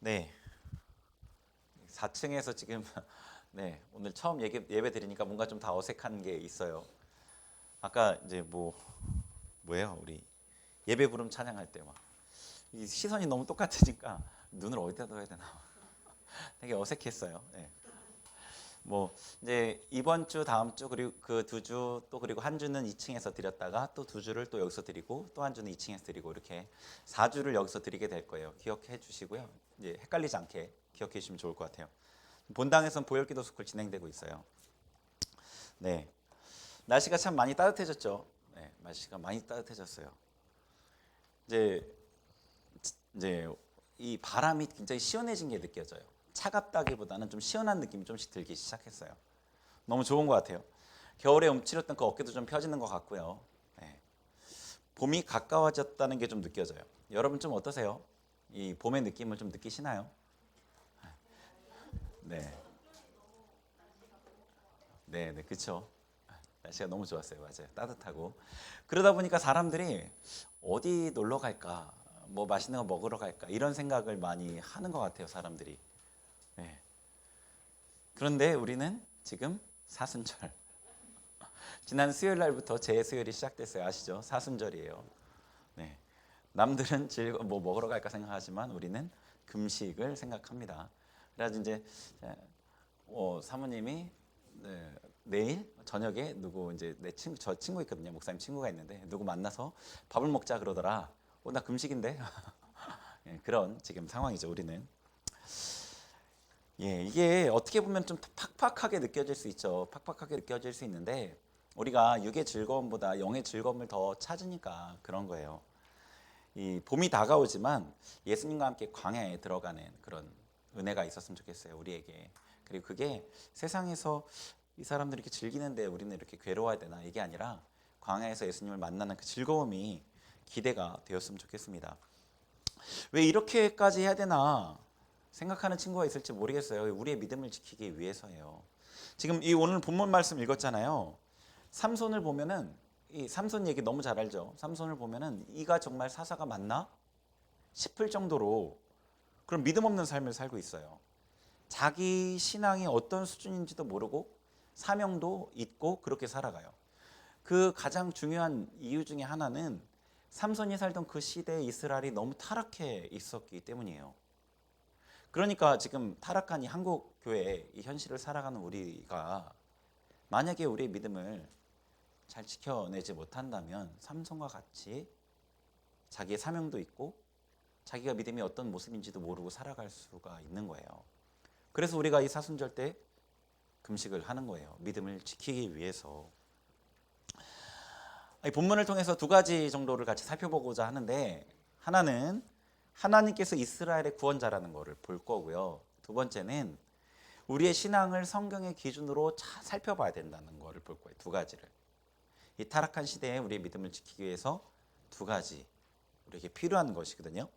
네, 4층에서 지금 네, 오늘 처음 예배 드리니까 뭔가 좀 다 어색한 게 있어요. 아까 이제 뭐예요? 우리 예배 부름 찬양할 때 막 이 시선이 너무 똑같으니까 눈을 어디다 둬야 되나 되게 어색했어요. 네. 뭐 이제 이번 주, 다음 주 그리고 그 두 주 또 그리고 한 주는 2층에서 드렸다가 또 두 주를 또 여기서 드리고 또 한 주는 2층에서 드리고 이렇게 4주를 여기서 드리게 될 거예요. 기억해 주시고요. 이제 헷갈리지 않게 기억해 주시면 좋을 것 같아요. 본당에서는 보혈기도 스쿨 진행되고 있어요. 네, 날씨가 참 많이 따뜻해졌죠. 네, 날씨가 많이 따뜻해졌어요. 이제 이제 이 바람이 굉장히 시원해진 게 느껴져요. 차갑다기보다는 좀 시원한 느낌이 좀씩 들기 시작했어요. 너무 좋은 것 같아요. 겨울에 움츠렸던 그 어깨도 좀 펴지는 것 같고요. 네, 봄이 가까워졌다는 게 좀 느껴져요. 여러분 좀 어떠세요? 이 봄의 느낌을 좀 느끼시나요? 네, 네, 네, 그렇죠. 날씨가 너무 좋았어요. 맞아요. 따뜻하고. 그러다 보니까 사람들이 어디 놀러 갈까? 뭐 맛있는 거 먹으러 갈까? 이런 생각을 많이 하는 것 같아요. 사람들이. 네. 그런데 우리는 지금 사순절. 지난 수요일 날부터 제 수요일이 시작됐어요. 아시죠? 사순절이에요. 네. 남들은 뭐 먹으러 갈까 생각하지만 우리는 금식을 생각합니다. 그래서 이제 사모님이 네, 내일 저녁에 누구 이제 저 친구 있거든요. 목사님 친구가 있는데 누구 만나서 밥을 먹자 그러더라. 나 금식인데. 예, 그런 지금 상황이죠. 우리는. 예, 이게 어떻게 보면 좀 팍팍하게 느껴질 수 있죠. 팍팍하게 느껴질 수 있는데 우리가 육의 즐거움보다 영의 즐거움을 더 찾으니까 그런 거예요. 이 봄이 다가오지만 예수님과 함께 광야에 들어가는 그런 은혜가 있었으면 좋겠어요. 우리에게. 그리고 그게 세상에서 이 사람들이 이렇게 즐기는데 우리는 이렇게 괴로워야 되나 이게 아니라 광야에서 예수님을 만나는 그 즐거움이 기대가 되었으면 좋겠습니다. 왜 이렇게까지 해야 되나 생각하는 친구가 있을지 모르겠어요. 우리의 믿음을 지키기 위해서예요. 지금 이 오늘 본문 말씀 읽었잖아요. 삼손을 보면은 이 삼손 얘기 너무 잘 알죠. 삼손을 보면은 이가 정말 사사가 맞나 싶을 정도로 그런 믿음 없는 삶을 살고 있어요. 자기 신앙이 어떤 수준인지도 모르고 사명도 잊고 그렇게 살아가요. 그 가장 중요한 이유 중에 하나는 삼손이 살던 그 시대에 이스라엘이 너무 타락해 있었기 때문이에요. 그러니까 지금 타락한 이 한국 교회 이 현실을 살아가는 우리가 만약에 우리의 믿음을 잘 지켜내지 못한다면 삼손과 같이 자기의 사명도 있고 자기가 믿음이 어떤 모습인지도 모르고 살아갈 수가 있는 거예요. 그래서 우리가 이 사순절 때 금식을 하는 거예요. 믿음을 지키기 위해서. 이 본문을 통해서 두 가지 정도를 같이 살펴보고자 하는데 하나는 하나님께서 이스라엘의 구원자라는 것을 볼 거고요. 두 번째는 우리의 신앙을 성경의 기준으로 살펴봐야 된다는 것을 볼 거예요. 두 가지를. 이 타락한 시대에 우리의 믿음을 지키기 위해서 두 가지 우리에게 필요한 것이거든요.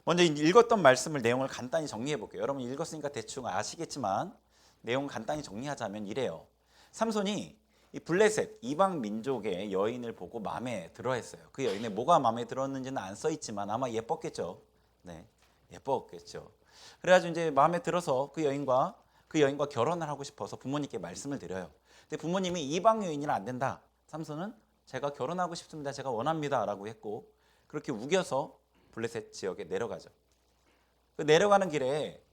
먼저 읽었던 말씀을 내용을 간단히 정리해 볼게요. 여러분 읽었으니까 대충 아시겠지만 내용 간단히 정리하자면 이래요. 삼손이 이 블레셋 이방 민족의 여인을 보고 마음에 들어했어요. 그 여인의 뭐가 마음에 들었는지는 안 써 있지만 아마 예뻤겠죠. 네, 예뻤겠죠. 그래가지고 이제 마음에 들어서 그 여인과 결혼을 하고 싶어서 부모님께 말씀을 드려요. 근데 부모님이 이방 여인이라 안 된다. 삼손은 제가 결혼하고 싶습니다. 제가 원합니다라고 했고 그렇게 우겨서 블레셋 지역에 내려가죠. 그 내려가는 길에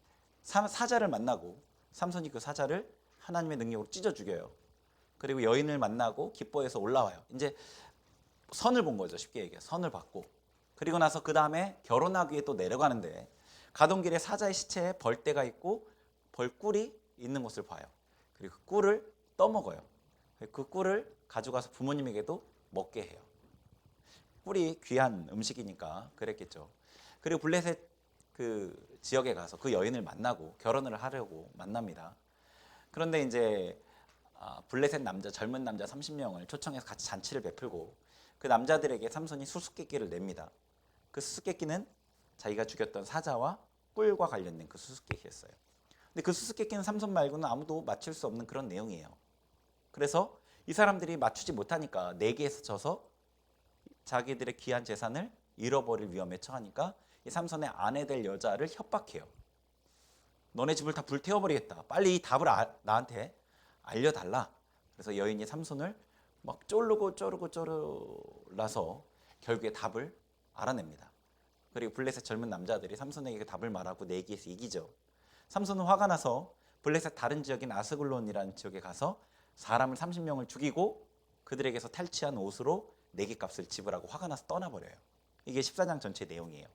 사자를 만나고 삼손이 그 사자를 하나님의 능력으로 찢어 죽여요. 그리고 여인을 만나고 기뻐해서 올라와요. 이제 선을 본 거죠. 쉽게 얘기해. 선을 받고. 그리고 나서 그 다음에 결혼하기 위해 또 내려가는데 가던 길에 사자의 시체에 벌떼가 있고 벌꿀이 있는 것을 봐요. 그리고 그 꿀을 떠먹어요. 그 꿀을 가져가서 부모님에게도 먹게 해요. 꿀이 귀한 음식이니까 그랬겠죠. 그리고 블레셋 그 지역에 가서 그 여인을 만나고 결혼을 하려고 만납니다. 그런데 이제 블레셋 남자 젊은 남자 30명을 초청해서 같이 잔치를 베풀고 그 남자들에게 삼손이 수수께끼를 냅니다. 그 수수께끼는 자기가 죽였던 사자와 꿀과 관련된 그 수수께끼였어요. 근데 그 수수께끼는 삼손 말고는 아무도 맞출 수 없는 그런 내용이에요. 그래서 이 사람들이 맞추지 못하니까 내기에서 져서 자기들의 귀한 재산을 잃어버릴 위험에 처하니까 이 삼손의 아내 될 여자를 협박해요. 너네 집을 다 불태워버리겠다. 빨리 이 답을 나한테 알려달라. 그래서 여인이 삼손을 막 쪼르라서 결국에 답을 알아냅니다. 그리고 블레셋 젊은 남자들이 삼손에게 그 답을 말하고 내기에서 이기죠. 삼손은 화가 나서 블레셋 다른 지역인 아스글론이라는 지역에 가서 사람을 30명을 죽이고 그들에게서 탈취한 옷으로 내기값을 지불하고 화가 나서 떠나버려요. 이게 14장 전체 내용이에요.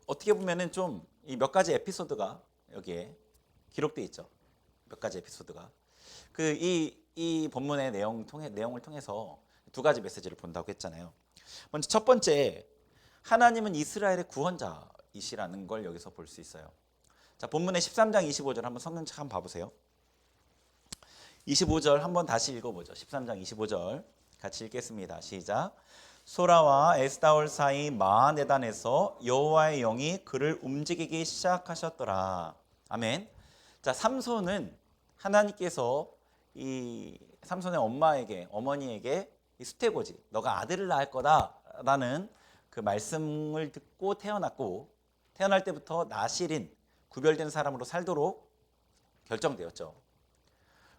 어떻게 보면은 좀 이 몇 가지 에피소드가 여기에 기록되어 있죠. 몇 가지 에피소드가 이 본문의 내용을 통해서 두 가지 메시지를 본다고 했잖아요. 먼저 첫 번째, 하나님은 이스라엘의 구원자이시라는 걸 여기서 볼 수 있어요. 자, 본문의 13장 25절 한번 성경책 한번 봐보세요. 25절 한번 다시 읽어보죠. 13장 25절 같이 읽겠습니다. 시작. 소라와 에스다올 사이 마하네단에서 여호와의 영이 그를 움직이기 시작하셨더라. 아멘. 자, 삼손은 하나님께서 이 삼손의 어머니에게 이 수태고지, 너가 아들을 낳을 거다라는 그 말씀을 듣고 태어났고, 태어날 때부터 나실인 구별된 사람으로 살도록 결정되었죠.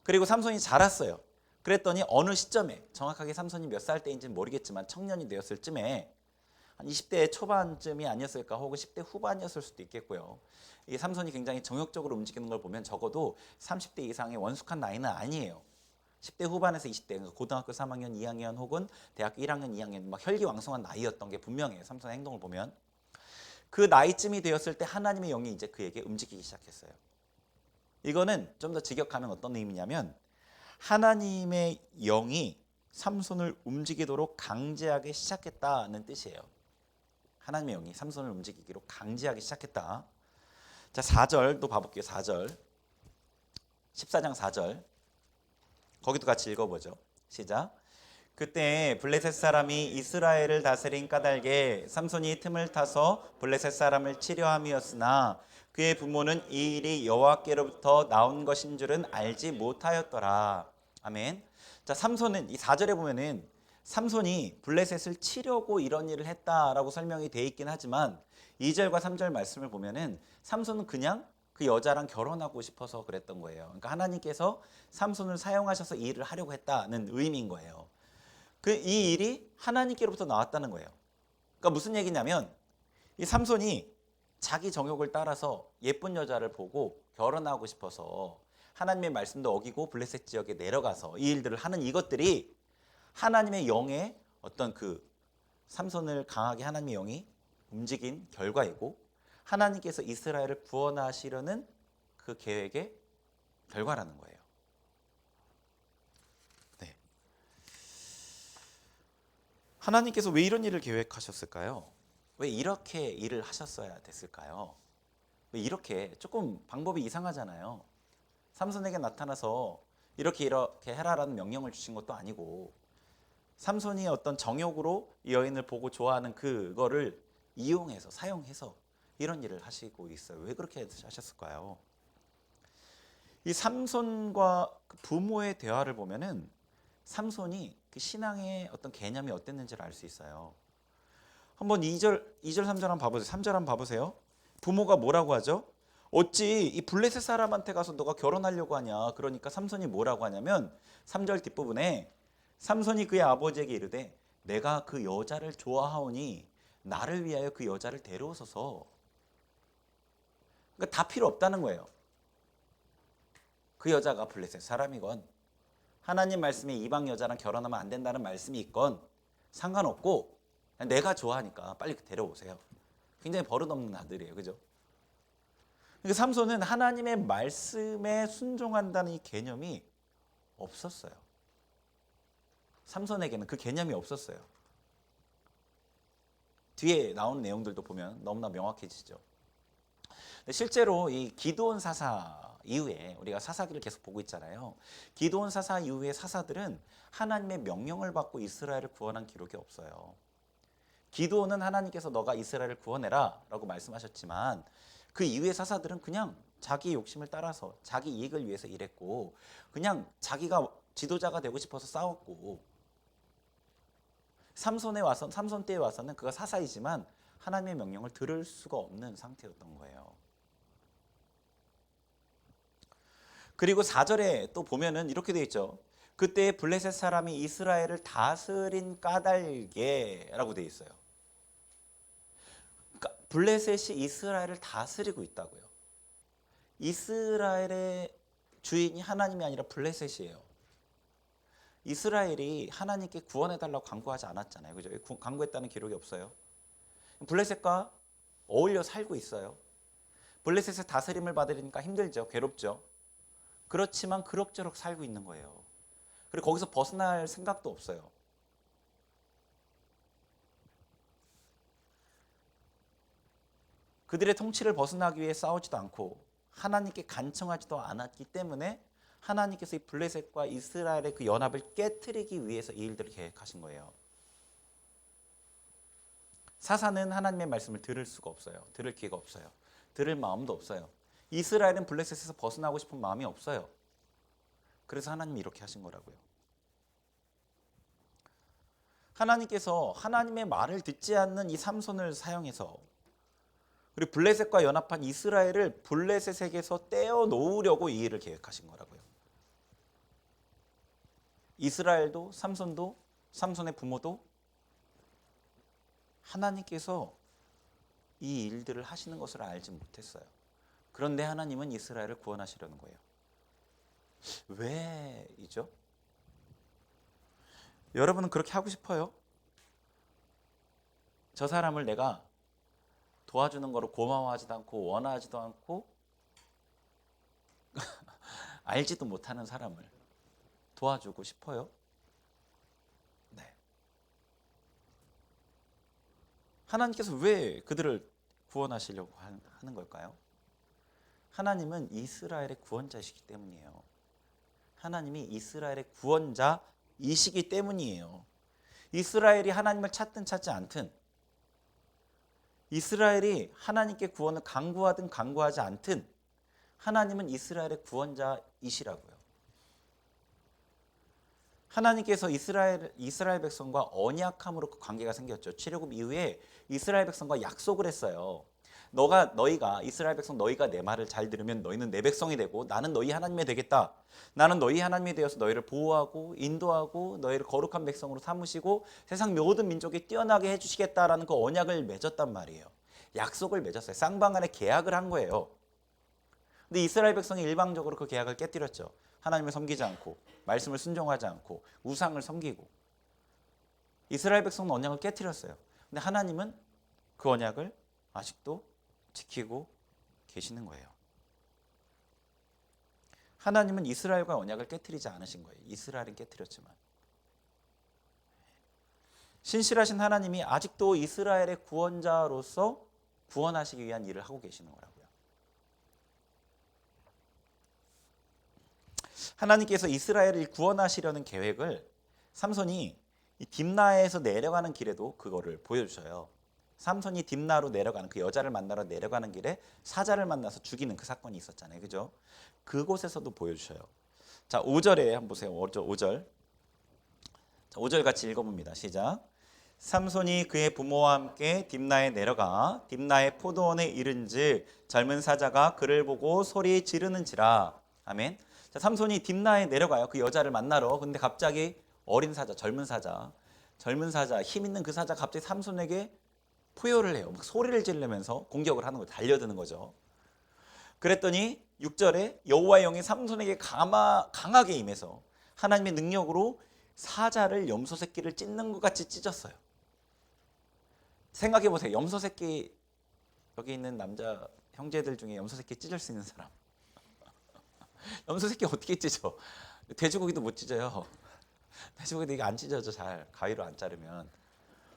그리고 삼손이 자랐어요. 그랬더니 어느 시점에, 정확하게 삼손이 몇 살 때인지는 모르겠지만 청년이 되었을 쯤에 한 20대 초반쯤이 아니었을까, 혹은 10대 후반이었을 수도 있겠고요. 이 삼손이 굉장히 정욕적으로 움직이는 걸 보면 적어도 30대 이상의 원숙한 나이는 아니에요. 10대 후반에서 20대, 그러니까 고등학교 3학년, 2학년 혹은 대학교 1학년, 2학년 막 혈기왕성한 나이였던 게 분명해요. 삼손의 행동을 보면. 그 나이쯤이 되었을 때 하나님의 영이 이제 그에게 움직이기 시작했어요. 이거는 좀 더 직역하면 어떤 의미냐면, 하나님의 영이 삼손을 움직이도록 강제하기 시작했다는 뜻이에요. 하나님의 영이 삼손을 움직이기로 강제하기 시작했다. 자, 4절도 봐볼게요. 4절. 14장 4절. 거기도 같이 읽어보죠. 시작. 그때 블레셋 사람이 이스라엘을 다스린 까닭에 삼손이 틈을 타서 블레셋 사람을 치려함이었으나 그의 부모는 이 일이 여호와께로부터 나온 것인 줄은 알지 못하였더라. 아멘. 자, 삼손은 이 4절에 보면은 삼손이 블레셋을 치려고 이런 일을 했다라고 설명이 돼 있긴 하지만 2절과 3절 말씀을 보면은 삼손은 그냥 그 여자랑 결혼하고 싶어서 그랬던 거예요. 그러니까 하나님께서 삼손을 사용하셔서 이 일을 하려고 했다는 의미인 거예요. 이 일이 하나님께로부터 나왔다는 거예요. 그러니까 무슨 얘기냐면, 이 삼손이 자기 정욕을 따라서 예쁜 여자를 보고 결혼하고 싶어서 하나님의 말씀도 어기고 블레셋 지역에 내려가서 이 일들을 하는 이것들이 하나님의 영의 어떤 그 삼손을 강하게 하나님의 영이 움직인 결과이고, 하나님께서 이스라엘을 구원하시려는 그 계획의 결과라는 거예요. 네. 하나님께서 왜 이런 일을 계획하셨을까요? 왜 이렇게 일을 하셨어야 됐을까요? 왜 이렇게, 조금 방법이 이상하잖아요. 삼손에게 나타나서 이렇게 해라라는 명령을 주신 것도 아니고, 삼손이 어떤 정욕으로 이 여인을 보고 좋아하는 그거를 이용해서, 사용해서 이런 일을 하시고 있어요. 왜 그렇게 하셨을까요? 이 삼손과 그 부모의 대화를 보면은 삼손이 그 신앙의 어떤 개념이 어땠는지를 알 수 있어요. 한번 2절 3절 한번 봐보세요. 3절 한번 봐보세요. 부모가 뭐라고 하죠? 어찌 이 블레셋 사람한테 가서 너가 결혼하려고 하냐. 그러니까 삼손이 뭐라고 하냐면 3절 뒷부분에 삼손이 그의 아버지에게 이르되 내가 그 여자를 좋아하오니 나를 위하여 그 여자를 데려오소서. 그러니까 다 필요 없다는 거예요. 그 여자가 블레셋 사람이건 하나님 말씀에 이방 여자랑 결혼하면 안 된다는 말씀이 있건 상관없고 내가 좋아하니까 빨리 데려오세요. 굉장히 버릇없는 아들이에요. 그죠? 그러니까 삼손은 하나님의 말씀에 순종한다는 이 개념이 없었어요. 삼손에게는 그 개념이 없었어요. 뒤에 나오는 내용들도 보면 너무나 명확해지죠. 실제로 이 기드온 사사 이후에, 우리가 사사기를 계속 보고 있잖아요. 기드온 사사 이후의 사사들은 하나님의 명령을 받고 이스라엘을 구원한 기록이 없어요. 기드온은 하나님께서 너가 이스라엘을 구원해라 라고 말씀하셨지만 그 이후의 사사들은 그냥 자기 욕심을 따라서 자기 이익을 위해서 일했고, 그냥 자기가 지도자가 되고 싶어서 싸웠고, 삼손 때에 와서는 그가 사사이지만 하나님의 명령을 들을 수가 없는 상태였던 거예요. 그리고 4절에 또 보면은 이렇게 되어 있죠. 그때 블레셋 사람이 이스라엘을 다스린 까닭에라고 되어 있어요. 그러니까 블레셋이 이스라엘을 다스리고 있다고요. 이스라엘의 주인이 하나님이 아니라 블레셋이에요. 이스라엘이 하나님께 구원해달라고 간구하지 않았잖아요. 그죠? 간구했다는 기록이 없어요. 블레셋과 어울려 살고 있어요. 블레셋의 다스림을 받으니까 힘들죠. 괴롭죠. 그렇지만 그럭저럭 살고 있는 거예요. 그리고 거기서 벗어날 생각도 없어요. 그들의 통치를 벗어나기 위해 싸우지도 않고 하나님께 간청하지도 않았기 때문에 하나님께서 이 블레셋과 이스라엘의 그 연합을 깨트리기 위해서 이 일들을 계획하신 거예요. 사사는 하나님의 말씀을 들을 수가 없어요. 들을 기회가 없어요. 들을 마음도 없어요. 이스라엘은 블레셋에서 벗어나고 싶은 마음이 없어요. 그래서 하나님이 이렇게 하신 거라고요. 하나님께서 하나님의 말을 듣지 않는 이 삼손을 사용해서 그리고 블레셋과 연합한 이스라엘을 블레셋에게서 떼어놓으려고 이 일을 계획하신 거라고요. 이스라엘도 삼손도 삼손의 부모도 하나님께서 이 일들을 하시는 것을 알지 못했어요. 그런데 하나님은 이스라엘을 구원하시려는 거예요. 왜이죠? 여러분은 그렇게 하고 싶어요? 저 사람을 내가 도와주는 거로 고마워하지도 않고 원하지도 않고 알지도 못하는 사람을 도와주고 싶어요? 네. 하나님께서 왜 그들을 구원하시려고 하는 걸까요? 하나님은 이스라엘의 구원자이시기 때문이에요. 하나님이 이스라엘의 구원자이시기 때문이에요. 이스라엘이 하나님을 찾든 찾지 않든, 이스라엘이 하나님께 구원을 간구하든 간구하지 않든 하나님은 이스라엘의 구원자이시라고요. 하나님께서 이스라엘 백성과 언약함으로 그 관계가 생겼죠. 출애굽 이후에 이스라엘 백성과 약속을 했어요. 너희가 이스라엘 백성 너희가 내 말을 잘 들으면 너희는 내 백성이 되고 나는 너희 하나님이 되겠다. 나는 너희 하나님이 되어서 너희를 보호하고 인도하고 너희를 거룩한 백성으로 삼으시고 세상 모든 민족이 뛰어나게 해주시겠다라는 그 언약을 맺었단 말이에요. 약속을 맺었어요. 쌍방간에 계약을 한 거예요. 근데 이스라엘 백성이 일방적으로 그 계약을 깨뜨렸죠. 하나님을 섬기지 않고 말씀을 순종하지 않고 우상을 섬기고 이스라엘 백성은 언약을 깨뜨렸어요. 근데 하나님은 그 언약을 아직도 지키고 계시는 거예요. 하나님은 이스라엘과 언약을 깨뜨리지 않으신 거예요. 이스라엘은 깨뜨렸지만 신실하신 하나님이 아직도 이스라엘의 구원자로서 구원하시기 위한 일을 하고 계시는 거라고요. 하나님께서 이스라엘을 구원하시려는 계획을 삼손이 이 딥나에서 내려가는 길에도 그거를 보여주셔요. 삼손이 딥나로 내려가는 그 여자를 만나러 내려가는 길에 사자를 만나서 죽이는 그 사건이 있었잖아요. 그죠? 그곳에서도 보여주셔요. 자, 5절에 한번 보세요. 5절. 자, 5절 같이 읽어봅니다. 시작. 삼손이 그의 부모와 함께 딥나에 내려가 딥나의 포도원에 이른즉 젊은 사자가 그를 보고 소리 지르는지라. 아멘. 자, 삼손이 딥나에 내려가요. 그 여자를 만나러. 근데 갑자기 어린 사자, 젊은 사자, 힘 있는 그 사자가 갑자기 삼손에게 포효를 해요. 막 소리를 지르면서 공격을 하는 거예요. 달려드는 거죠. 그랬더니 6절에 여호와의 영이 삼손에게 강하게 임해서 하나님의 능력으로 사자를 염소 새끼를 찢는 것 같이 찢었어요. 생각해 보세요. 염소 새끼, 여기 있는 남자 형제들 중에 염소 새끼 찢을 수 있는 사람. 염소 새끼 어떻게 찢어? 돼지고기도 못 찢어요. 돼지고기도 이게 안 찢어져 잘, 가위로 안 자르면.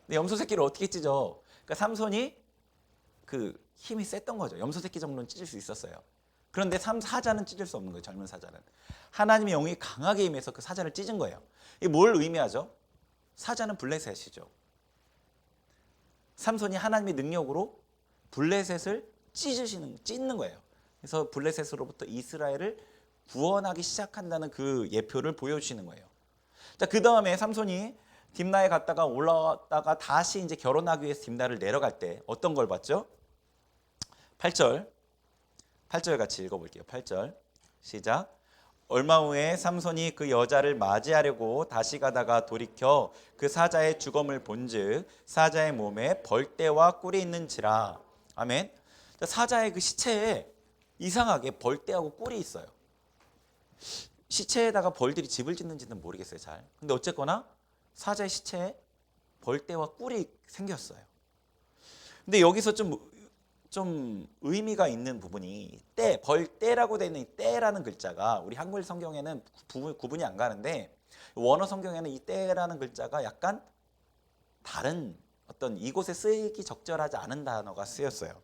근데 염소 새끼를 어떻게 찢어? 그러니까 삼손이 그 힘이 셌던 거죠. 염소 새끼 정도는 찢을 수 있었어요. 그런데 사자는 찢을 수 없는 거예요. 젊은 사자는. 하나님의 영이 강하게 임해서 그 사자를 찢은 거예요. 이게 뭘 의미하죠? 사자는 블레셋이죠. 삼손이 하나님의 능력으로 블레셋을 찢는 거예요. 그래서 블레셋으로부터 이스라엘을 구원하기 시작한다는 그 예표를 보여주시는 거예요. 자, 그 다음에 삼손이 딥나에 갔다가 올라왔다가 다시 이제 결혼하기 위해서 딥나를 내려갈 때 어떤 걸 봤죠? 8절 같이 읽어볼게요. 8절 시작. 얼마 후에 삼손이 그 여자를 맞이하려고 다시 가다가 돌이켜 그 사자의 주검을 본즉 사자의 몸에 벌떼와 꿀이 있는지라. 아멘. 사자의 그 시체에 이상하게 벌떼하고 꿀이 있어요. 시체에다가 벌들이 집을 짓는지는 모르겠어요, 잘. 근데 어쨌거나 사자의 시체에 벌떼와 꿀이 생겼어요. 근데 여기서 좀 의미가 있는 부분이 벌떼라고 되어 있는 이 떼라는 글자가 우리 한글 성경에는 구분이 안 가는데 원어 성경에는 이 떼라는 글자가 약간 다른 어떤 이곳에 쓰이기 적절하지 않은 단어가 쓰였어요.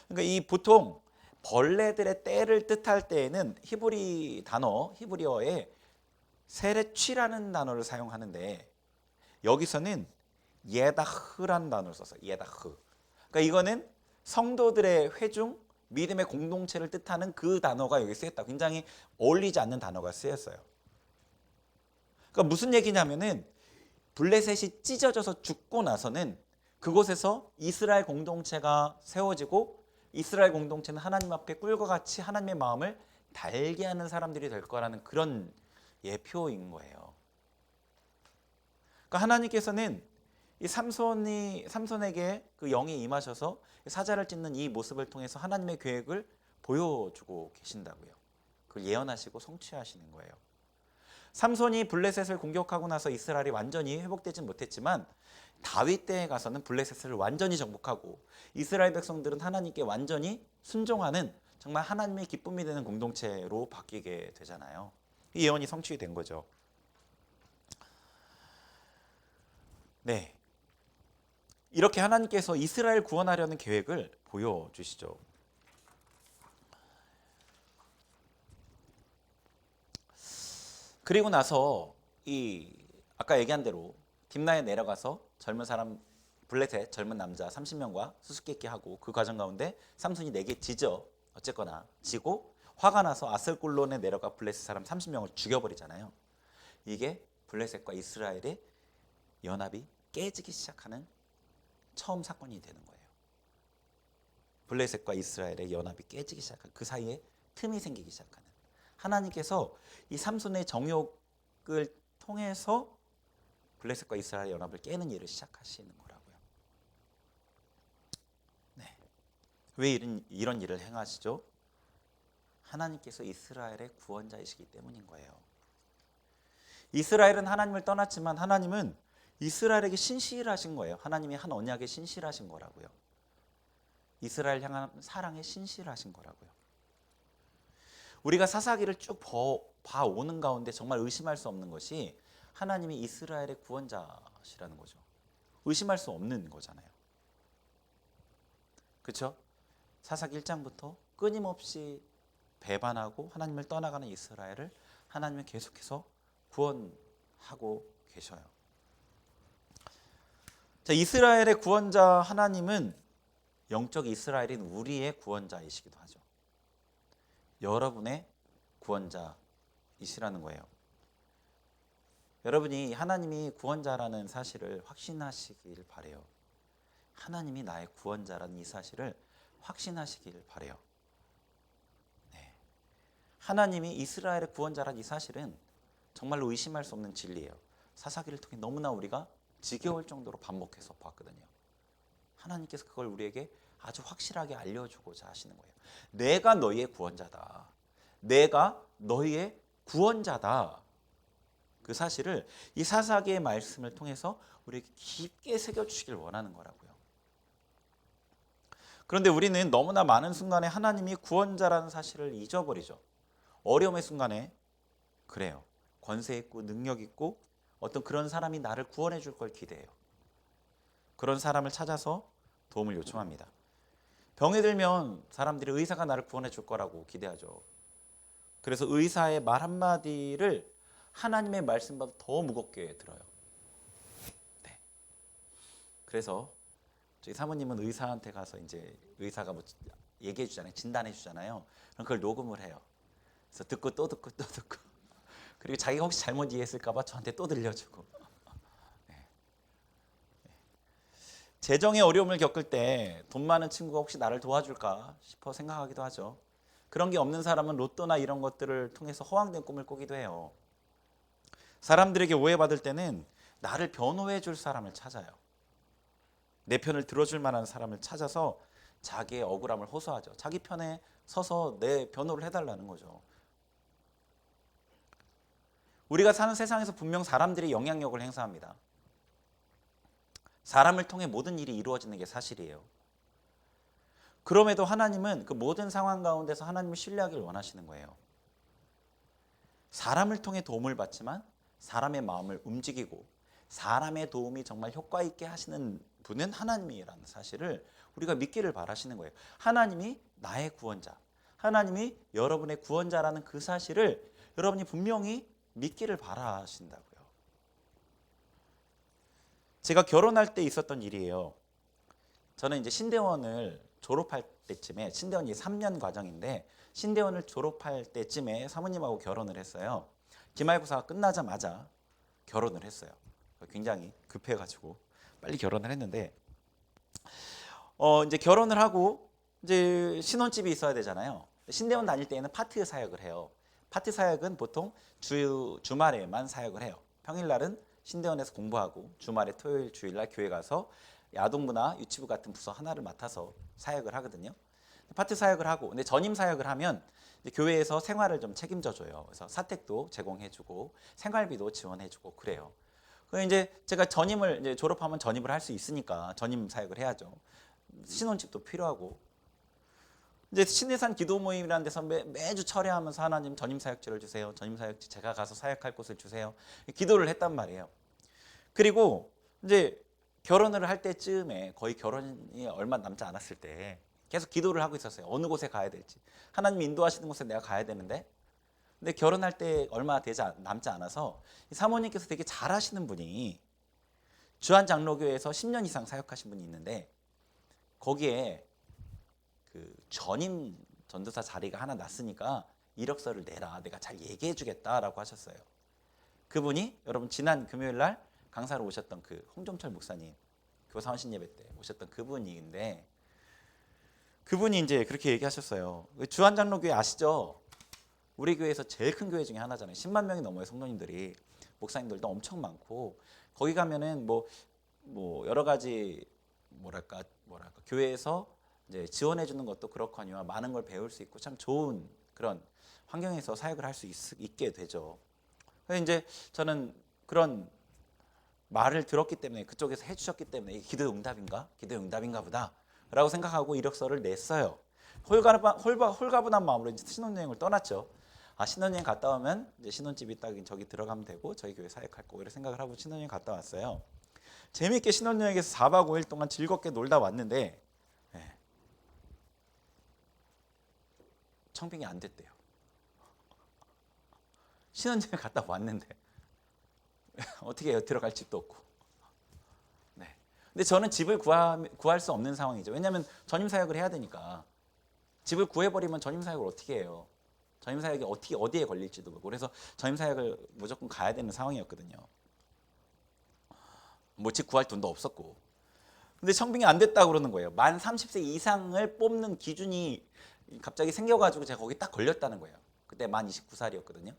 그러니까 이 보통 벌레들의 떼를 뜻할 때에는 히브리어에 세레취라는 단어를 사용하는데 여기서는 예다흐라는 단어를 썼어요. 예다흐. 그러니까 이거는 성도들의 회중, 믿음의 공동체를 뜻하는 그 단어가 여기 쓰였다. 굉장히 어울리지 않는 단어가 쓰였어요. 그러니까 무슨 얘기냐면은 블레셋이 찢어져서 죽고 나서는 그곳에서 이스라엘 공동체가 세워지고 이스라엘 공동체는 하나님 앞에 꿀과 같이 하나님의 마음을 달게 하는 사람들이 될 거라는 그런 예표인 거예요. 그러니까 하나님께서는 이 삼손에게 그 영이 임하셔서 사자를 찢는 이 모습을 통해서 하나님의 계획을 보여주고 계신다고요. 그걸 예언하시고 성취하시는 거예요. 삼손이 블레셋을 공격하고 나서 이스라엘이 완전히 회복되진 못했지만 다윗 때에 가서는 블레셋을 완전히 정복하고 이스라엘 백성들은 하나님께 완전히 순종하는 정말 하나님의 기쁨이 되는 공동체로 바뀌게 되잖아요. 이 예언이 성취된 거죠. 네. 이렇게 하나님께서 이스라엘 구원하려는 계획을 보여주시죠. 그리고 나서 아까 얘기한 대로 딥나에 내려가서 젊은 사람 블레셋 젊은 남자 30명과 수수께끼 하고 그 과정 가운데 삼손이 4개 어쨌거나 지고 화가 나서 아슬골론에 내려가 블레셋 사람 30명을 죽여버리잖아요. 이게 블레셋과 이스라엘의 연합이 깨지기 시작하는 처음 사건이 되는 거예요. 블레셋과 이스라엘의 연합이 깨지기 시작한 그 사이에 틈이 생기기 시작하는 하나님께서 이 삼손의 정욕을 통해서 블레셋과 이스라엘 연합을 깨는 일을 시작하시는 거라고요. 네. 왜 이런 일을 행하시죠? 하나님께서 이스라엘의 구원자이시기 때문인 거예요. 이스라엘은 하나님을 떠났지만 하나님은 이스라엘에게 신실하신 거예요. 하나님이 한 언약에 신실하신 거라고요. 이스라엘 향한 사랑에 신실하신 거라고요. 우리가 사사기를 쭉 봐오는 가운데 정말 의심할 수 없는 것이 하나님이 이스라엘의 구원자시라는 거죠. 의심할 수 없는 거잖아요. 그렇죠? 사사기 1장부터 끊임없이 배반하고 하나님을 떠나가는 이스라엘을 하나님은 계속해서 구원하고 계셔요. 자, 이스라엘의 구원자 하나님은 영적 이스라엘인 우리의 구원자이시기도 하죠. 여러분의 구원자이시라는 거예요. 여러분이 하나님이 구원자라는 사실을 확신하시길 바래요. 하나님이 나의 구원자라는 이 사실을 확신하시길 바래요. 네. 하나님이 이스라엘의 구원자라는 이 사실은 정말로 의심할 수 없는 진리예요. 사사기를 통해 너무나 우리가 지겨울 정도로 반복해서 봤거든요. 하나님께서 그걸 우리에게 아주 확실하게 알려주고자 하시는 거예요. 내가 너희의 구원자다. 내가 너희의 구원자다. 그 사실을 이 사사기의 말씀을 통해서 우리에게 깊게 새겨주시길 원하는 거라고요. 그런데 우리는 너무나 많은 순간에 하나님이 구원자라는 사실을 잊어버리죠. 어려움의 순간에 그래요. 권세 있고 능력 있고 어떤 그런 사람이 나를 구원해 줄 걸 기대해요. 그런 사람을 찾아서 도움을 요청합니다. 병이 들면 사람들이 의사가 나를 구원해 줄 거라고 기대하죠. 그래서 의사의 말 한마디를 하나님의 말씀보다 더 무겁게 들어요. 네. 그래서 저희 사모님은 의사한테 가서 이제 의사가 뭐 얘기해 주잖아요. 진단해 주잖아요. 그럼 그걸 녹음을 해요. 그래서 듣고 또 듣고 또 듣고 그리고 자기가 혹시 잘못 이해했을까 봐 저한테 또 들려주고. 네. 재정의 어려움을 겪을 때 돈 많은 친구가 혹시 나를 도와줄까 싶어 생각하기도 하죠. 그런 게 없는 사람은 로또나 이런 것들을 통해서 허황된 꿈을 꾸기도 해요. 사람들에게 오해받을 때는 나를 변호해 줄 사람을 찾아요. 내 편을 들어줄 만한 사람을 찾아서 자기의 억울함을 호소하죠. 자기 편에 서서 내 변호를 해달라는 거죠. 우리가 사는 세상에서 분명 사람들이 영향력을 행사합니다. 사람을 통해 모든 일이 이루어지는 게 사실이에요. 그럼에도 하나님은 그 모든 상황 가운데서 하나님을 신뢰하기를 원하시는 거예요. 사람을 통해 도움을 받지만 사람의 마음을 움직이고 사람의 도움이 정말 효과 있게 하시는 분은 하나님이라는 사실을 우리가 믿기를 바라시는 거예요. 하나님이 나의 구원자, 하나님이 여러분의 구원자라는 그 사실을 여러분이 분명히 믿기를 바라신다고요. 제가 결혼할 때 있었던 일이에요. 저는 이제 신대원을 졸업할 때쯤에, 신대원이 3년 과정인데 신대원을 졸업할 때쯤에 사모님하고 결혼을 했어요. 기말고사가 끝나자마자 결혼을 했어요. 굉장히 급해가지고 빨리 결혼을 했는데 이제 결혼을 하고 이제 신혼집이 있어야 되잖아요. 신대원 다닐 때에는 파트 사역을 해요. 파트 사역은 보통 주말에만 사역을 해요. 평일날은 신대원에서 공부하고 주말에 토요일 주일날 교회 가서 야동부나 유치부 같은 부서 하나를 맡아서 사역을 하거든요. 파트 사역을 하고 근데 전임 사역을 하면 이제 교회에서 생활을 좀 책임져 줘요. 그래서 사택도 제공해 주고 생활비도 지원해 주고 그래요. 그 이제 제가 전임을 이제 졸업하면 전임을 할 수 있으니까 전임 사역을 해야죠. 신혼집도 필요하고 이제 신내산 기도 모임이라는 데서 매주 철회하면서 하나님 전임 사역지를 주세요. 전임 사역지 제가 가서 사역할 곳을 주세요. 기도를 했단 말이에요. 그리고 이제 결혼을 할 때쯤에 거의 결혼이 얼마 남지 않았을 때 계속 기도를 하고 있었어요. 어느 곳에 가야 될지. 하나님이 인도하시는 곳에 내가 가야 되는데 근데 결혼할 때 얼마 남지 않아서 사모님께서 되게 잘하시는 분이 주한장로교회에서 10년 이상 사역하신 분이 있는데 거기에 그 전임 전도사 자리가 하나 났으니까 이력서를 내라. 내가 잘 얘기해 주겠다라고 하셨어요. 그분이 여러분 지난 금요일 날 강사로 오셨던 그 홍종철 목사님 교사 헌신 예배 때 오셨던 그분인데 그분이 이제 그렇게 얘기하셨어요. 주한장로교회 아시죠? 우리 교회에서 제일 큰 교회 중에 하나잖아요. 10만 명이 넘어요. 성도님들이. 목사님들도 엄청 많고 거기 가면은 뭐 여러 가지 뭐랄까 교회에서 이제 지원해 주는 것도 그렇거니와 많은 걸 배울 수 있고 참 좋은 그런 환경에서 사역을 할 수 있게 되죠. 그래서 이제 저는 그런 말을 들었기 때문에 그쪽에서 해주셨기 때문에 이게 기도의 응답인가? 기도의 응답인가 보다 라고 생각하고 이력서를 냈어요. 홀가분한 마음으로 이제 신혼여행을 떠났죠. 신혼여행 갔다 오면 이제 신혼집이 딱 저기 들어가면 되고 저희 교회 사역할 거고 이런 생각을 하고 신혼여행 갔다 왔어요. 재미있게 신혼여행에서 4박 5일 동안 즐겁게 놀다 왔는데 청빙이 안 됐대요. 신혼여행 갔다 왔는데 어떻게 해요? 들어갈 집도 없고. 네. 근데 저는 집을 구할 수 없는 상황이죠. 왜냐하면 전임 사역을 해야 되니까. 집을 구해버리면 전임 사역을 어떻게 해요? 전임 사역이 어디에 걸릴지도 모르고. 그래서 전임 사역을 무조건 가야 되는 상황이었거든요. 뭐 집 구할 돈도 없었고. 근데 청빙이 안 됐다고 그러는 거예요. 만 30세 이상을 뽑는 기준이 갑자기 생겨가지고 제가 거기 딱 걸렸다는 거예요. 그때 만 29살이었거든요.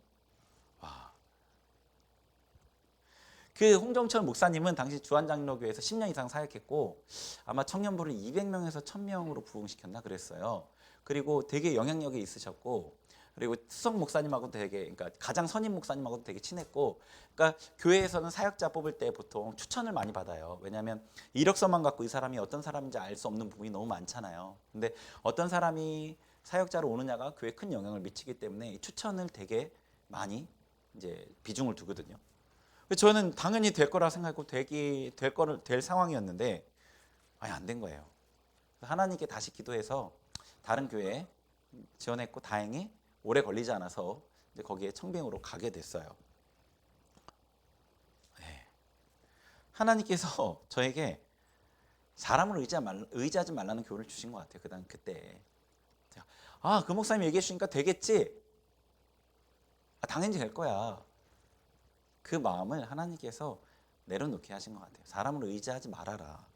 그 홍정철 목사님은 당시 주한장로교회에서 10년 이상 사역했고 아마 청년부를 200명에서 1000명으로 부흥시켰나 그랬어요. 그리고 되게 영향력이 있으셨고 그리고 수석 목사님하고도 되게 그러니까 가장 선임 목사님하고도 되게 친했고 그러니까 교회에서는 사역자 뽑을 때 보통 추천을 많이 받아요. 왜냐하면 이력서만 갖고 이 사람이 어떤 사람인지 알 수 없는 부분이 너무 많잖아요. 근데 어떤 사람이 사역자로 오느냐가 교회에 큰 영향을 미치기 때문에 이 추천을 되게 많이 이제 비중을 두거든요. 저는 당연히 될 거라 생각하고 될 상황이었는데 안 된 거예요. 하나님께 다시 기도해서 다른 교회에 지원했고 다행히 오래 걸리지 않아서 이제 거기에 청빙으로 가게 됐어요. 네. 하나님께서 저에게 사람을 의지하지 말라는 교훈을 주신 것 같아요. 그때 그 목사님 얘기해 주니까 되겠지. 당연히 될 거야. 그 마음을 하나님께서 내려놓게 하신 것 같아요. 사람을 의지하지 말아라.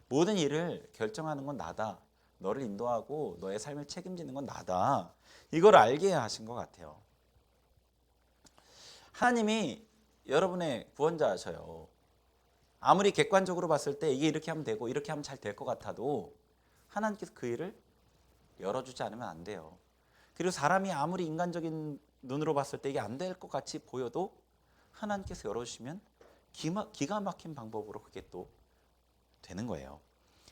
모든 일을 결정하는 건 나다. 너를 인도하고 너의 삶을 책임지는 건 나다. 이걸 알게 하신 것 같아요. 하나님이 여러분의 구원자셔요. 아무리 객관적으로 봤을 때 이게 이렇게 하면 되고 이렇게 하면 잘 될 것 같아도 하나님께서 그 일을 열어주지 않으면 안 돼요. 그리고 사람이 아무리 인간적인 눈으로 봤을 때 이게 안 될 것 같이 보여도 하나님께서 열어주시면 기가 막힌 방법으로 그게 또 되는 거예요.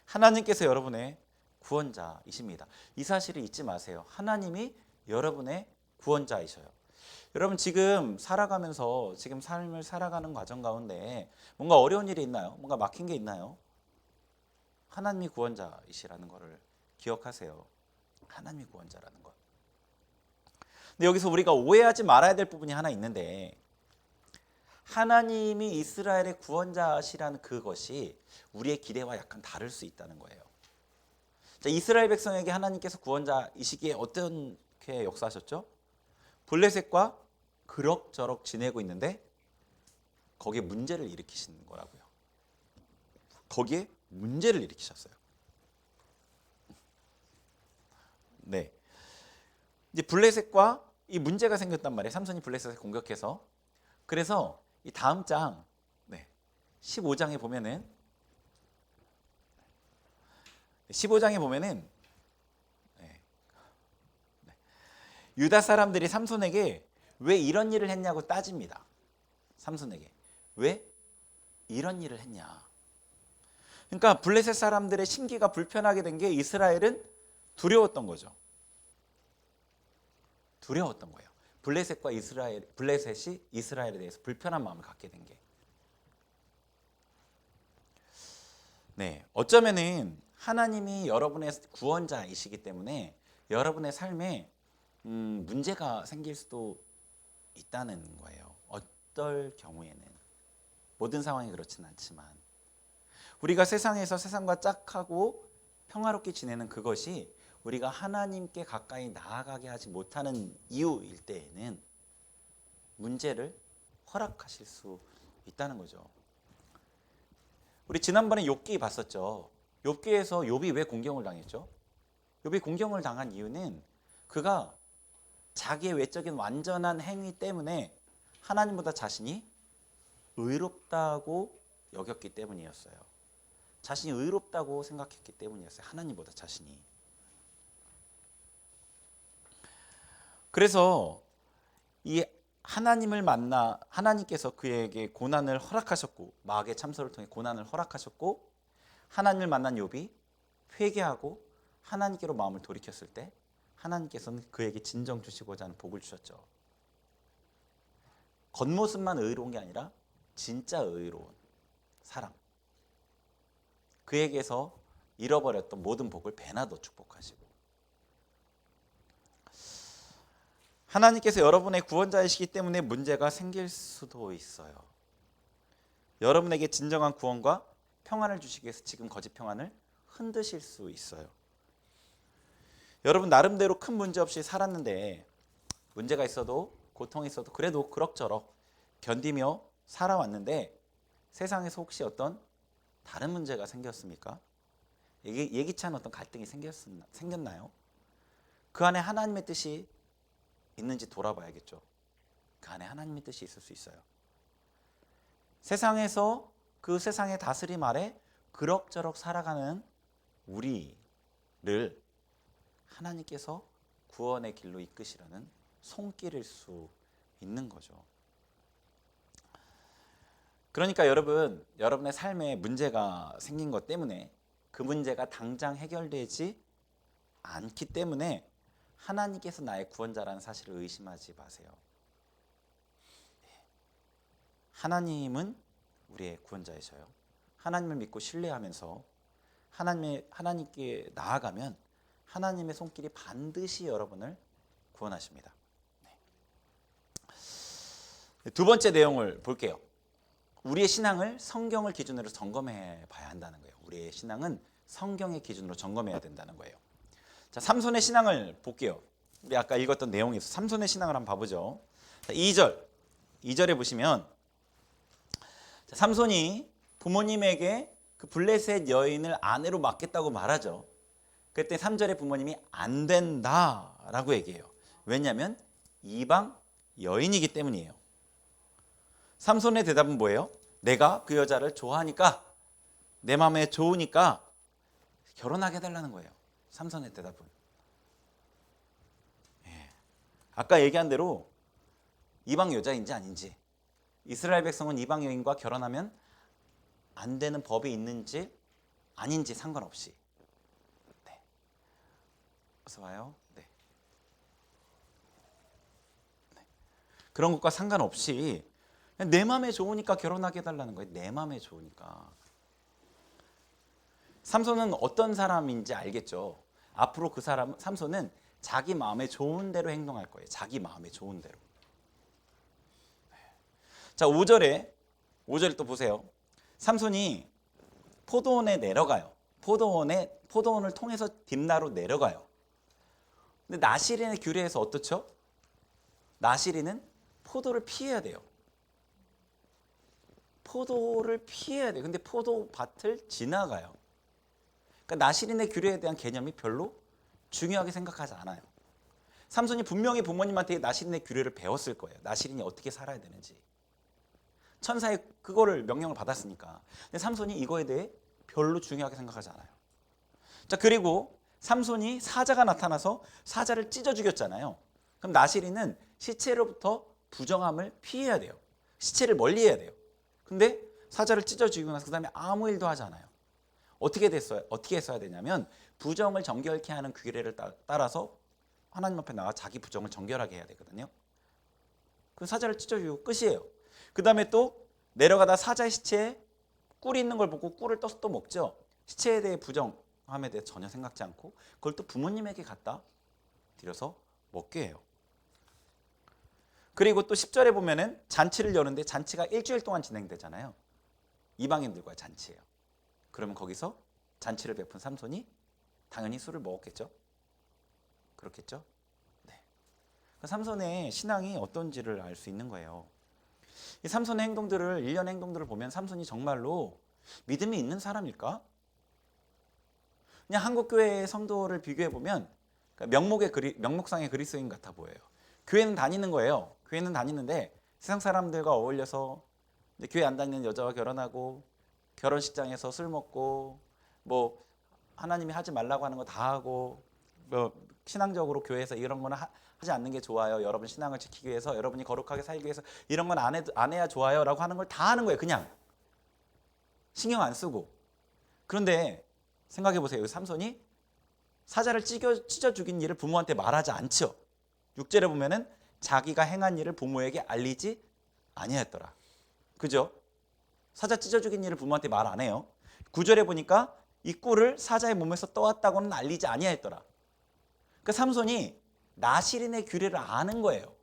하나님께서 여러분의 구원자이십니다. 이 사실을 잊지 마세요. 하나님이 여러분의 구원자이셔요. 여러분 지금 살아가면서 지금 삶을 살아가는 과정 가운데 뭔가 어려운 일이 있나요? 뭔가 막힌 게 있나요? 하나님이 구원자이시라는 것을 기억하세요. 하나님이 구원자라는 것. 근데 여기서 우리가 오해하지 말아야 될 부분이 하나 있는데 하나님이 이스라엘의 구원자시라는 그것이 우리의 기대와 약간 다를 수 있다는 거예요. 자, 이스라엘 백성에게 하나님께서 구원자이시기에 어떻게 역사하셨죠? 블레셋과 그럭저럭 지내고 있는데 거기에 문제를 일으키시는 거라고요. 거기에 문제를 일으키셨어요. 네. 이제 블레셋과 이 문제가 생겼단 말이에요. 삼손이 블레셋을 공격해서. 그래서 이 다음 장 15장에 보면은 15장에 보면은 유다 사람들이 삼손에게 왜 이런 일을 했냐고 따집니다. 삼손에게 왜 이런 일을 했냐. 그러니까 블레셋 사람들의 심기가 불편하게 된 게 이스라엘은 두려웠던 거죠. 두려웠던 거예요. 블레셋이 이스라엘에 대해서 불편한 마음을 갖게 된 게. 네, 어쩌면은 하나님이 여러분의 구원자이시기 때문에 여러분의 삶에 문제가 생길 수도 있다는 거예요. 어떨 경우에는 모든 상황이 그렇지는 않지만 우리가 세상에서 세상과 짝하고 평화롭게 지내는 그것이 우리가 하나님께 가까이 나아가게 하지 못하는 이유일 때에는 문제를 허락하실 수 있다는 거죠. 우리 지난번에 욥기 봤었죠. 욥기에서 욥이 왜 공경을 당했죠? 욥이 공경을 당한 이유는 그가 자기의 외적인 완전한 행위 때문에 하나님보다 자신이 의롭다고 여겼기 때문이었어요. 자신이 의롭다고 생각했기 때문이었어요. 하나님보다 자신이. 그래서 이 하나님을 만나 하나님께서 그에게 고난을 허락하셨고 마귀의 참소를 통해 고난을 허락하셨고 하나님을 만난 욥이 회개하고 하나님께로 마음을 돌이켰을 때 하나님께서는 그에게 진정 주시고자 하는 복을 주셨죠. 겉모습만 의로운 게 아니라 진짜 의로운 사랑. 그에게서 잃어버렸던 모든 복을 배나 더 축복하시고 하나님께서 여러분의 구원자이시기 때문에 문제가 생길 수도 있어요. 여러분에게 진정한 구원과 평안을 주시기 위해서 지금 거짓 평안을 흔드실 수 있어요. 여러분 나름대로 큰 문제 없이 살았는데 문제가 있어도 고통이 있어도 그래도 그럭저럭 견디며 살아왔는데 세상에서 혹시 어떤 다른 문제가 생겼습니까? 예기치 않은 어떤 갈등이 생겼나요? 그 안에 하나님의 뜻이 있는지 돌아봐야겠죠. 그 안에 하나님의 뜻이 있을 수 있어요. 세상에서 그 세상의 다스림 아래 그럭저럭 살아가는 우리를 하나님께서 구원의 길로 이끄시라는 손길일 수 있는 거죠. 그러니까 여러분의 삶에 문제가 생긴 것 때문에 그 문제가 당장 해결되지 않기 때문에 하나님께서 나의 구원자라는 사실을 의심하지 마세요. 하나님은 우리의 구원자이셔요. 하나님을 믿고 신뢰하면서 하나님께 나아가면 하나님의 손길이 반드시 여러분을 구원하십니다. 두 번째 내용을 볼게요. 우리의 신앙을 성경을 기준으로 점검해 봐야 한다는 거예요. 우리의 신앙은 성경의 기준으로 점검해야 된다는 거예요. 자, 삼손의 신앙을 볼게요. 우리 아까 읽었던 내용에서 삼손의 신앙을 한번 봐보죠. 자, 2절에 보시면 자, 삼손이 부모님에게 그 블레셋 여인을 아내로 맡겠다고 말하죠. 그때 3절에 부모님이 안 된다라고 얘기해요. 왜냐하면 이방 여인이기 때문이에요. 삼손의 대답은 뭐예요? 내가 그 여자를 좋아하니까, 내 마음에 좋으니까 결혼하게 해달라는 거예요. 삼손의 대답은. 아까 얘기한 대로 이방 여자인지 아닌지, 이스라엘 백성은 이방 여인과 결혼하면 안 되는 법이 있는지 아닌지 상관없이, 네. 어서 와요. 네. 네. 그런 것과 상관없이 그냥 내 마음에 좋으니까 결혼하게 해달라는 거예요. 내 마음에 좋으니까. 삼손은 어떤 사람인지 알겠죠. 앞으로 그 사람, 삼손은 자기 마음에 좋은 대로 행동할 거예요. 자기 마음에 좋은 대로. 자, 5절에 또 보세요. 삼손이 포도원에 내려가요. 포도원을 통해서 딥나로 내려가요. 근데 나시린의 규례에서 어떻죠? 나시린은 포도를 피해야 돼요. 포도를 피해야 돼요. 근데 포도밭을 지나가요. 그러니까 나시린의 규례에 대한 개념이 별로 중요하게 생각하지 않아요. 삼손이 분명히 부모님한테 나시린의 규례를 배웠을 거예요. 나시린이 어떻게 살아야 되는지. 천사의 그거를 명령을 받았으니까. 근데 삼손이 이거에 대해 별로 중요하게 생각하지 않아요. 자, 그리고 삼손이 사자가 나타나서 사자를 찢어 죽였잖아요. 그럼 나시린은 시체로부터 부정함을 피해야 돼요. 시체를 멀리해야 돼요. 근데 사자를 찢어 죽이고 나서 그다음에 아무 일도 하지 않아요. 어떻게 했어야 되냐면 부정을 정결케 하는 규례를 따라서 하나님 앞에 나가 자기 부정을 정결하게 해야 되거든요. 그 사자를 찢어 죽이고 끝이에요. 그 다음에 또 내려가다 사자의 시체에 꿀이 있는 걸 보고 꿀을 떠서 또 먹죠. 시체에 대해 부정함에 대해 전혀 생각지 않고 그걸 또 부모님에게 갖다 드려서 먹게 해요. 그리고 또 10절에 보면은 잔치를 여는데 잔치가 일주일 동안 진행되잖아요. 이방인들과의 잔치예요. 그러면 거기서 잔치를 베푼 삼손이 당연히 술을 먹었겠죠. 그렇겠죠. 네. 삼손의 신앙이 어떤지를 알 수 있는 거예요. 이 삼손의 행동들을, 일련의 행동들을 보면 삼손이 정말로 믿음이 있는 사람일까? 그냥 한국교회의 성도를 비교해보면 명목상의 그리스도인 같아 보여요. 교회는 다니는 거예요. 교회는 다니는데 세상 사람들과 어울려서 교회 안 다니는 여자와 결혼하고 결혼식장에서 술 먹고 뭐 하나님이 하지 말라고 하는 거 다 하고 뭐 신앙적으로 교회에서 이런 거는 하지 않는 게 좋아요. 여러분 신앙을 지키기 위해서, 여러분이 거룩하게 살기 위해서 이런 건 안 해야 좋아요 라고 하는 걸 다 하는 거예요. 그냥 신경 안 쓰고. 그런데 생각해 보세요. 삼손이 사자를 찢어 죽인 일을 부모한테 말하지 않죠. 6절에 보면은 자기가 행한 일을 부모에게 알리지 아니하였더라. 그죠? 사자 찢어 죽인 일을 부모한테 말 안 해요. 9절에 보니까 이 꿀을 사자의 몸에서 떠왔다고는 알리지 아니하였더라. 그 삼손이 나시린의 규례를 아는 거예요.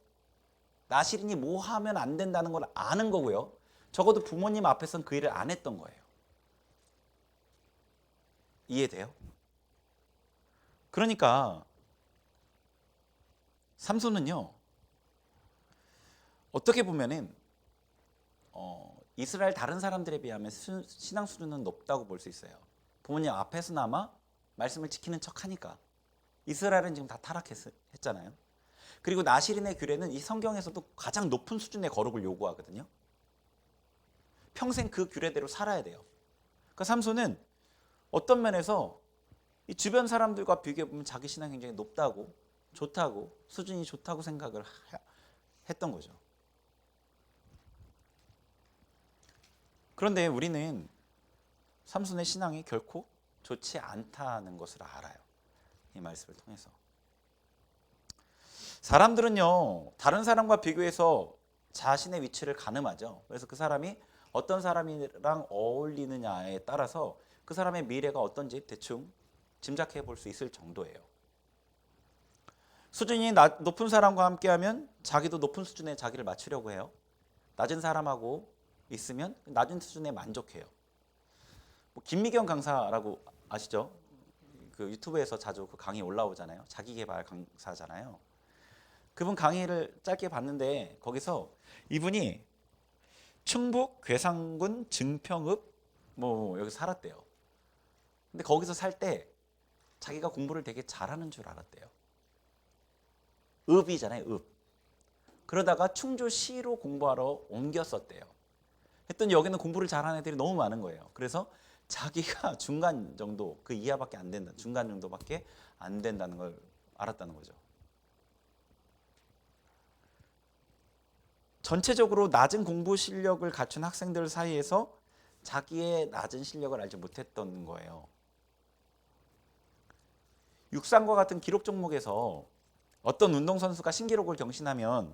나시린이 뭐 하면 안 된다는 걸 아는 거고요. 적어도 부모님 앞에서는 그 일을 안 했던 거예요. 이해돼요? 그러니까 삼손은요, 어떻게 보면은 이스라엘 다른 사람들에 비하면 신앙 수준은 높다고 볼 수 있어요. 부모님 앞에서나마 말씀을 지키는 척하니까. 이스라엘은 지금 다 타락했잖아요. 그리고 나시린의 규례는 이 성경에서도 가장 높은 수준의 거룩을 요구하거든요. 평생 그 규례대로 살아야 돼요. 그러니까 삼손은 어떤 면에서 이 주변 사람들과 비교해보면 자기 신앙이 굉장히 높다고, 좋다고, 수준이 좋다고 생각을 했던 거죠. 그런데 우리는 삼손의 신앙이 결코 좋지 않다는 것을 알아요. 이 말씀을 통해서. 사람들은요, 다른 사람과 비교해서 자신의 위치를 가늠하죠. 그래서 그 사람이 어떤 사람이랑 어울리느냐에 따라서 그 사람의 미래가 어떤지 대충 짐작해 볼 수 있을 정도예요. 수준이 높은 사람과 함께하면 자기도 높은 수준에 자기를 맞추려고 해요. 낮은 사람하고 있으면 낮은 수준에 만족해요. 김미경 강사라고 아시죠? 그 유튜브에서 자주 그 강의 올라오잖아요. 자기계발 강사잖아요. 그분 강의를 짧게 봤는데 거기서 이분이 충북 괴산군 증평읍 여기 살았대요. 근데 거기서 살 때 자기가 공부를 되게 잘하는 줄 알았대요. 읍이잖아요, 읍. 그러다가 충주시로 공부하러 옮겼었대요. 했더니 여기는 공부를 잘하는 애들이 너무 많은 거예요. 그래서 자기가 중간 정도, 그 이하밖에 안 된다, 중간 정도밖에 안 된다는 걸 알았다는 거죠. 전체적으로 낮은 공부 실력을 갖춘 학생들 사이에서 자기의 낮은 실력을 알지 못했던 거예요. 육상과 같은 기록 종목에서 어떤 운동선수가 신기록을 경신하면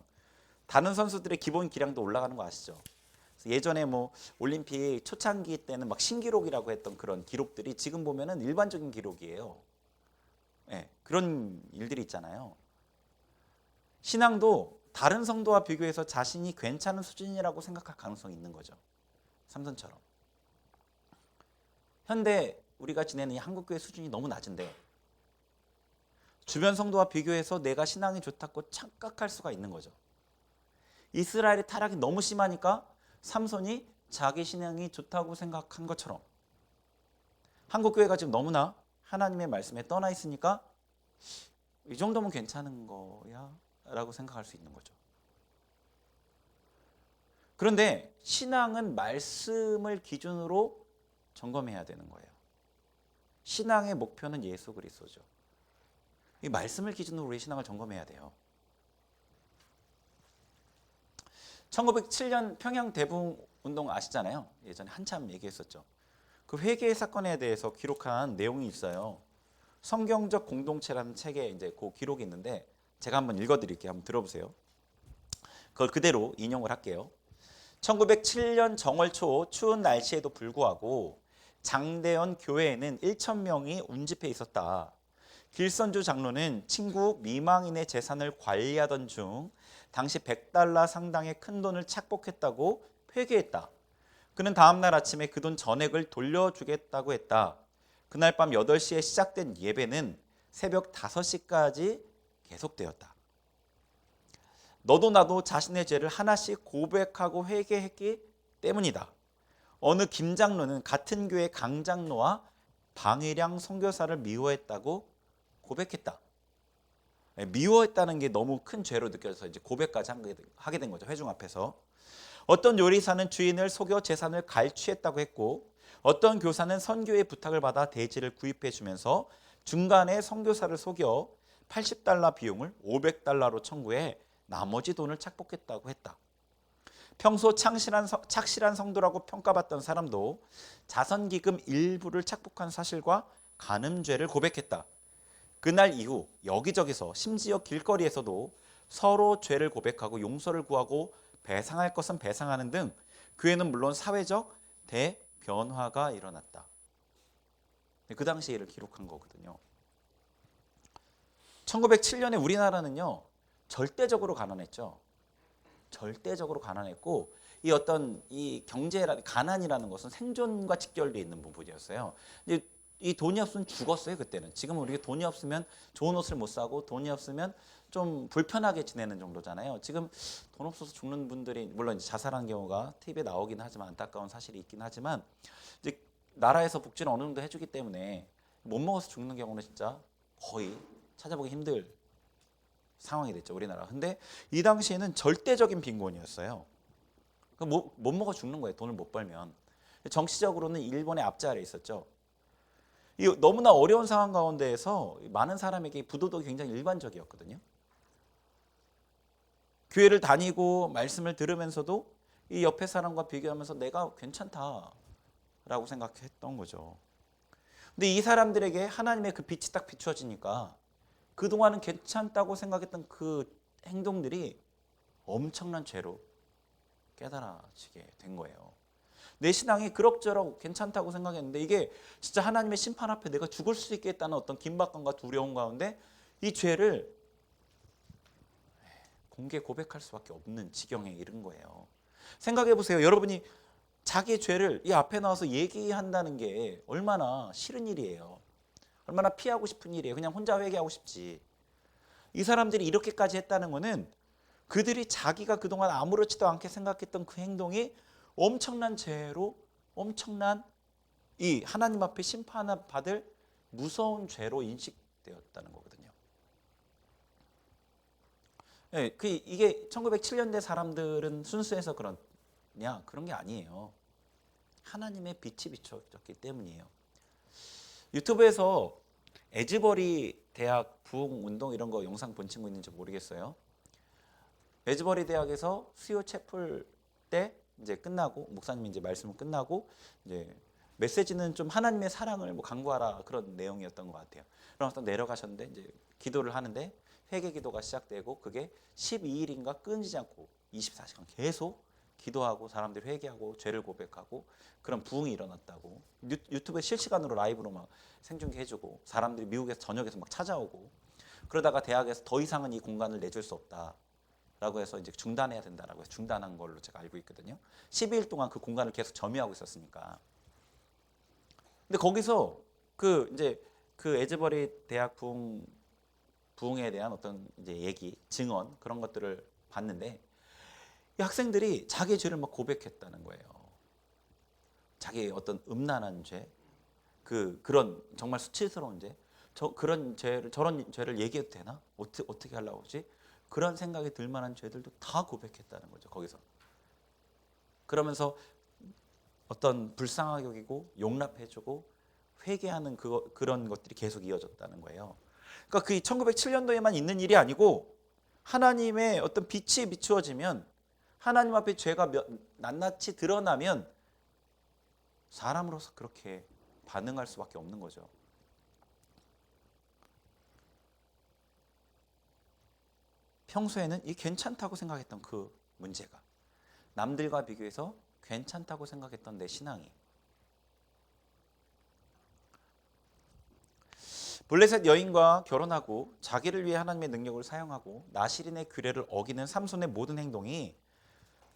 다른 선수들의 기본 기량도 올라가는 거 아시죠? 예전에 뭐 올림픽 초창기 때는 막 신기록이라고 했던 그런 기록들이 지금 보면은 일반적인 기록이에요. 네, 그런 일들이 있잖아요. 신앙도 다른 성도와 비교해서 자신이 괜찮은 수준이라고 생각할 가능성이 있는 거죠. 삼손처럼. 현대 우리가 지내는 이 한국교회 수준이 너무 낮은데 주변 성도와 비교해서 내가 신앙이 좋다고 착각할 수가 있는 거죠. 이스라엘의 타락이 너무 심하니까 삼손이 자기 신앙이 좋다고 생각한 것처럼 한국교회가 지금 너무나 하나님의 말씀에 떠나 있으니까 이 정도면 괜찮은 거야 라고 생각할 수 있는 거죠. 그런데 신앙은 말씀을 기준으로 점검해야 되는 거예요. 신앙의 목표는 예수 그리스도죠. 이 말씀을 기준으로 우리 신앙을 점검해야 돼요. 1907년 평양 대붕운동 아시잖아요. 예전에 한참 얘기했었죠. 그 회개의 사건에 대해서 기록한 내용이 있어요. 성경적 공동체라는 책에 이제 그 기록이 있는데 제가 한번 읽어드릴게요. 한번 들어보세요. 그걸 그대로 인용을 할게요. 1907년 정월 초 추운 날씨에도 불구하고 장대현 교회에는 1,000명이 운집해 있었다. 길선주 장로는 친구 미망인의 재산을 관리하던 중 당시 $100 상당의 큰 돈을 착복했다고 회개했다. 그는 다음날 아침에 그 돈 전액을 돌려주겠다고 했다. 그날 밤 8시에 시작된 예배는 새벽 5시까지 계속되었다. 너도 나도 자신의 죄를 하나씩 고백하고 회개했기 때문이다. 어느 김 장로는 같은 교회 강 장로와 방일양 선교사를 미워했다고 고백했다. 미워했다는 게 너무 큰 죄로 느껴져서 이제 고백까지 하게 된 거죠. 회중 앞에서. 어떤 요리사는 주인을 속여 재산을 갈취했다고 했고 어떤 교사는 선교의 부탁을 받아 대지를 구입해 주면서 중간에 선교사를 속여 $80 비용을 $500로 청구해 나머지 돈을 착복했다고 했다. 평소 착실한 성도라고 평가받던 사람도 자선기금 일부를 착복한 사실과 간음죄를 고백했다. 그날 이후 여기저기서 심지어 길거리에서도 서로 죄를 고백하고 용서를 구하고 배상할 것은 배상하는 등 교회는 물론 사회적 대변화가 일어났다. 그 당시 일을 기록한 거거든요. 1907년에 우리나라는요 절대적으로 가난했죠. 절대적으로 가난했고 이 어떤 이 가난이라는 것은 생존과 직결되어 있는 부분이었어요. 이제 이 돈이 없으면 죽었어요 그때는. 지금은 우리가 돈이 없으면 좋은 옷을 못 사고 돈이 없으면 좀 불편하게 지내는 정도잖아요. 지금 돈 없어서 죽는 분들이 물론 이제 자살한 경우가 TV에 나오긴 하지만 안타까운 사실이 있긴 하지만 이제 나라에서 복지를 어느 정도 해주기 때문에 못 먹어서 죽는 경우는 진짜 거의 찾아보기 힘들 상황이 됐죠 우리나라. 근데 이 당시에는 절대적인 빈곤이었어요. 못 먹어 죽는 거예요 돈을 못 벌면. 정치적으로는 일본의 앞자리에 있었죠. 이 너무나 어려운 상황 가운데에서 많은 사람에게 부도덕이 굉장히 일반적이었거든요. 교회를 다니고 말씀을 들으면서도 이 옆에 사람과 비교하면서 내가 괜찮다라고 생각했던 거죠. 근데 이 사람들에게 하나님의 그 빛이 딱 비추어지니까 그동안은 괜찮다고 생각했던 그 행동들이 엄청난 죄로 깨달아지게 된 거예요. 내 신앙이 그럭저럭 괜찮다고 생각했는데 이게 진짜 하나님의 심판 앞에 내가 죽을 수 있겠다는 어떤 긴박감과 두려움 가운데 이 죄를 공개 고백할 수밖에 없는 지경에 이른 거예요. 생각해 보세요. 여러분이 자기의 죄를 이 앞에 나와서 얘기한다는 게 얼마나 싫은 일이에요. 얼마나 피하고 싶은 일이에요. 그냥 혼자 회개하고 싶지. 이 사람들이 이렇게까지 했다는 거는 그들이 자기가 그동안 아무렇지도 않게 생각했던 그 행동이 엄청난 죄로 엄청난 이 하나님 앞에 심판을 받을 무서운 죄로 인식되었다는 거거든요. 네, 이게 1907년대 사람들은 순수해서 그러냐? 그런 게 아니에요. 하나님의 빛이 비춰졌기 때문이에요. 유튜브에서 에즈버리 대학 부흥 운동 이런 거 영상 본 친구 있는지 모르겠어요. 에즈버리 대학에서 수요 채플 때 이제 끝나고 목사님이 이제 말씀을 끝나고 이제 메시지는 좀 하나님의 사랑을 뭐 강구하라 그런 내용이었던 것 같아요. 그러면서 내려가셨는데 이제 기도를 하는데 회개 기도가 시작되고 그게 12일인가 끊이지 않고 24시간 계속 기도하고 사람들이 회개하고 죄를 고백하고 그런 부흥이 일어났다고 유튜브에 실시간으로 라이브로 막 생중계해주고 사람들이 미국에서 전역에서 막 찾아오고 그러다가 대학에서 더 이상은 이 공간을 내줄 수 없다라고 해서 이제 중단해야 된다라고 해서 중단한 걸로 제가 알고 있거든요. 12일 동안 그 공간을 계속 점유하고 있었으니까. 근데 거기서 이제 에즈버리 대학 부흥에 대한 어떤 이제 얘기, 증언 그런 것들을 봤는데 이 학생들이 자기의 죄를 막 고백했다는 거예요. 자기의 어떤 음란한 죄, 그런 정말 수치스러운 죄, 저런 죄를 얘기해도 되나? 어떻게 하려고 하지? 그런 생각이 들 만한 죄들도 다 고백했다는 거죠. 거기서. 그러면서 어떤 불쌍하게 여기고 용납해주고 회개하는 그런 것들이 계속 이어졌다는 거예요. 그러니까 그 1907년도에만 있는 일이 아니고 하나님의 어떤 빛이 비추어지면 하나님 앞에 죄가 낱낱이 드러나면 사람으로서 그렇게 반응할 수밖에 없는 거죠. 평소에는 이 괜찮다고 생각했던 그 문제가 남들과 비교해서 괜찮다고 생각했던 내 신앙이 블레셋 여인과 결혼하고 자기를 위해 하나님의 능력을 사용하고 나실인의 규례를 어기는 삼손의 모든 행동이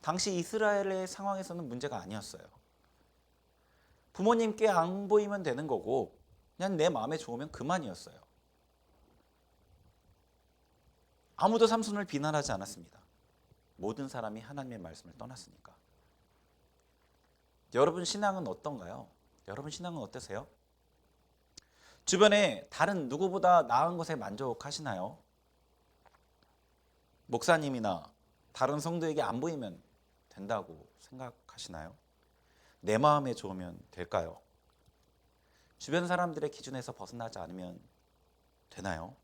당시 이스라엘의 상황에서는 문제가 아니었어요. 부모님께 안 보이면 되는 거고 그냥 내 마음에 좋으면 그만이었어요. 아무도 삼손을 비난하지 않았습니다. 모든 사람이 하나님의 말씀을 떠났으니까. 여러분 신앙은 어떤가요? 여러분 신앙은 어떠세요? 주변에 다른 누구보다 나은 것에 만족하시나요? 목사님이나 다른 성도에게 안 보이면 된다고 생각하시나요? 내 마음에 좋으면 될까요? 주변 사람들의 기준에서 벗어나지 않으면 되나요?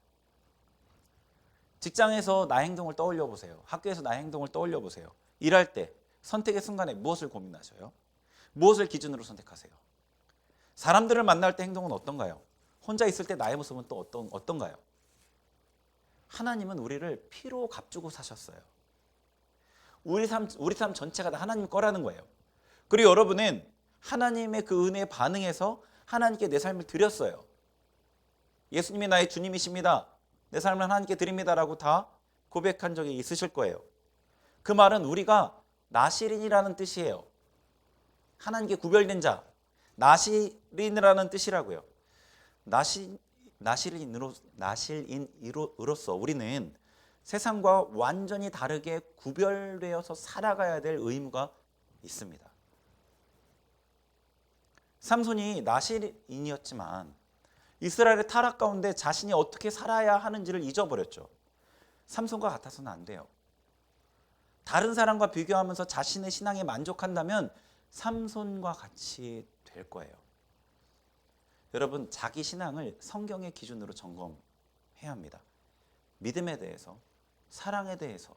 직장에서 나의 행동을 떠올려 보세요. 학교에서 나의 행동을 떠올려 보세요. 일할 때 선택의 순간에 무엇을 고민하셔요? 무엇을 기준으로 선택하세요? 사람들을 만날 때 행동은 어떤가요? 혼자 있을 때 나의 모습은 또 어떤가요? 하나님은 우리를 피로 값주고 사셨어요. 우리 삶 전체가 다 하나님 거라는 거예요. 그리고 여러분은 하나님의 그 은혜에 반응해서 하나님께 내 삶을 드렸어요. 예수님이 나의 주님이십니다. 내 삶을 하나님께 드립니다라고 다 고백한 적이 있으실 거예요. 그 말은 우리가 나실인이라는 뜻이에요. 하나님께 구별된 자, 나실인이라는 뜻이라고요. 나실인으로서 우리는 세상과 완전히 다르게 구별되어서 살아가야 될 의무가 있습니다. 삼손이 나실인이었지만 이스라엘의 타락 가운데 자신이 어떻게 살아야 하는지를 잊어버렸죠. 삼손과 같아서는 안 돼요. 다른 사람과 비교하면서 자신의 신앙에 만족한다면 삼손과 같이 될 거예요. 여러분 자기 신앙을 성경의 기준으로 점검해야 합니다. 믿음에 대해서, 사랑에 대해서,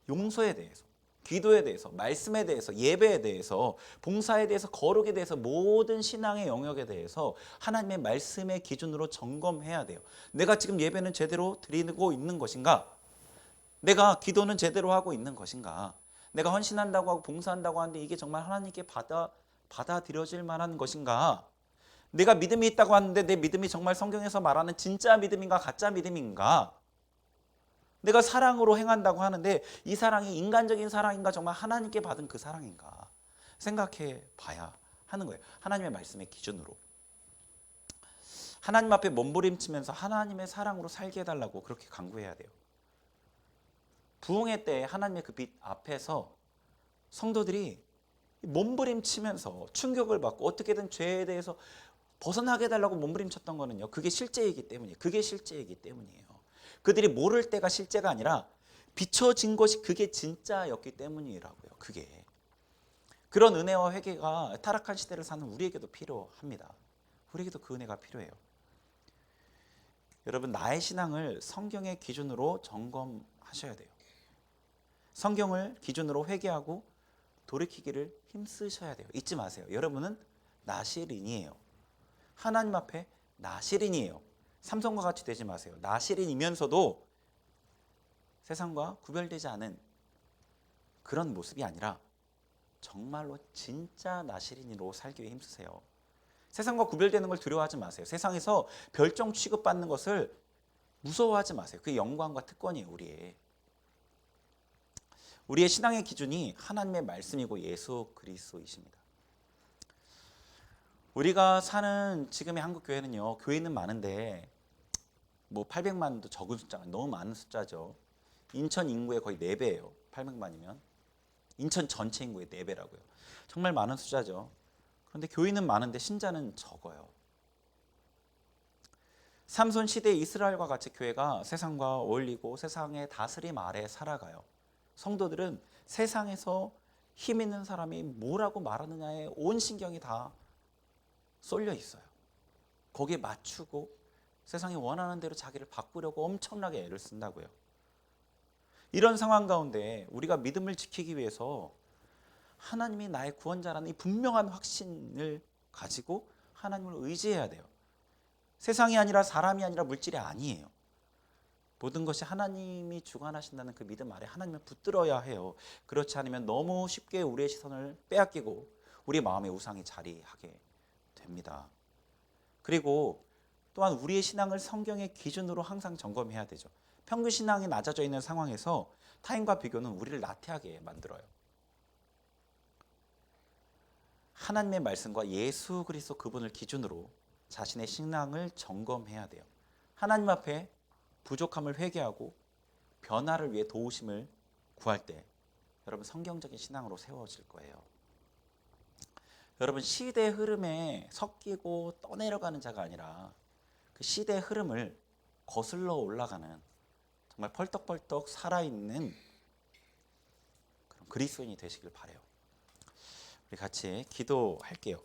용서에 대해서, 기도에 대해서, 말씀에 대해서, 예배에 대해서, 봉사에 대해서, 거룩에 대해서 모든 신앙의 영역에 대해서 하나님의 말씀의 기준으로 점검해야 돼요. 내가 지금 예배는 제대로 드리고 있는 것인가? 내가 기도는 제대로 하고 있는 것인가? 내가 헌신한다고 하고 봉사한다고 하는데 이게 정말 하나님께 받아들여질 만한 것인가? 내가 믿음이 있다고 하는데 내 믿음이 정말 성경에서 말하는 진짜 믿음인가 가짜 믿음인가? 내가 사랑으로 행한다고 하는데 이 사랑이 인간적인 사랑인가 정말 하나님께 받은 그 사랑인가 생각해 봐야 하는 거예요. 하나님의 말씀의 기준으로. 하나님 앞에 몸부림치면서 하나님의 사랑으로 살게 해달라고 그렇게 간구해야 돼요. 부흥회 때 하나님의 그 빛 앞에서 성도들이 몸부림치면서 충격을 받고 어떻게든 죄에 대해서 벗어나게 해달라고 몸부림쳤던 거는요. 그게 실제이기 때문이에요. 그게 실제이기 때문이에요. 그들이 모를 때가 실제가 아니라 비춰진 것이 그게 진짜였기 때문이라고요. 그게. 그런 은혜와 회개가 타락한 시대를 사는 우리에게도 필요합니다. 우리에게도 그 은혜가 필요해요. 여러분, 나의 신앙을 성경의 기준으로 점검하셔야 돼요. 성경을 기준으로 회개하고 돌이키기를 힘쓰셔야 돼요. 잊지 마세요. 여러분은 나시린이에요. 하나님 앞에 나시린이에요. 삼손과 같이 되지 마세요. 나시린이면서도 세상과 구별되지 않은 그런 모습이 아니라 정말로 진짜 나시린이로 살기 위해 힘쓰세요. 세상과 구별되는 걸 두려워하지 마세요. 세상에서 별종 취급받는 것을 무서워하지 마세요. 그게 영광과 특권이에요. 우리의 신앙의 기준이 하나님의 말씀이고 예수 그리스도이십니다. 우리가 사는 지금의 한국 교회는요. 교회는 많은데 뭐 800만도 적은 숫자가 너무 많은 숫자죠. 인천 인구의 거의 4배예요. 800만이면. 인천 전체 인구의 4배라고요. 정말 많은 숫자죠. 그런데 교인은 많은데 신자는 적어요. 삼손 시대의 이스라엘과 같이 교회가 세상과 어울리고 세상의 다스림 아래 살아가요. 성도들은 세상에서 힘 있는 사람이 뭐라고 말하느냐에 온 신경이 다 쏠려 있어요. 거기에 맞추고 세상이 원하는 대로 자기를 바꾸려고 엄청나게 애를 쓴다고요. 이런 상황 가운데 우리가 믿음을 지키기 위해서 하나님이 나의 구원자라는 이 분명한 확신을 가지고 하나님을 의지해야 돼요. 세상이 아니라 사람이 아니라 물질이 아니에요. 모든 것이 하나님이 주관하신다는 그 믿음 아래 하나님을 붙들어야 해요. 그렇지 않으면 너무 쉽게 우리의 시선을 빼앗기고 우리 마음의 우상이 자리하게 됩니다. 그리고 또한 우리의 신앙을 성경의 기준으로 항상 점검해야 되죠. 평균 신앙이 낮아져 있는 상황에서 타인과 비교는 우리를 나태하게 만들어요. 하나님의 말씀과 예수 그리스도 그분을 기준으로 자신의 신앙을 점검해야 돼요. 하나님 앞에 부족함을 회개하고 변화를 위해 도우심을 구할 때 여러분 성경적인 신앙으로 세워질 거예요. 여러분 시대의 흐름에 섞이고 떠내려가는 자가 아니라 그 시대의 흐름을 거슬러 올라가는 정말 펄떡펄떡 살아있는 그런 그리스도인이 되시길 바라요. 우리 같이 기도할게요.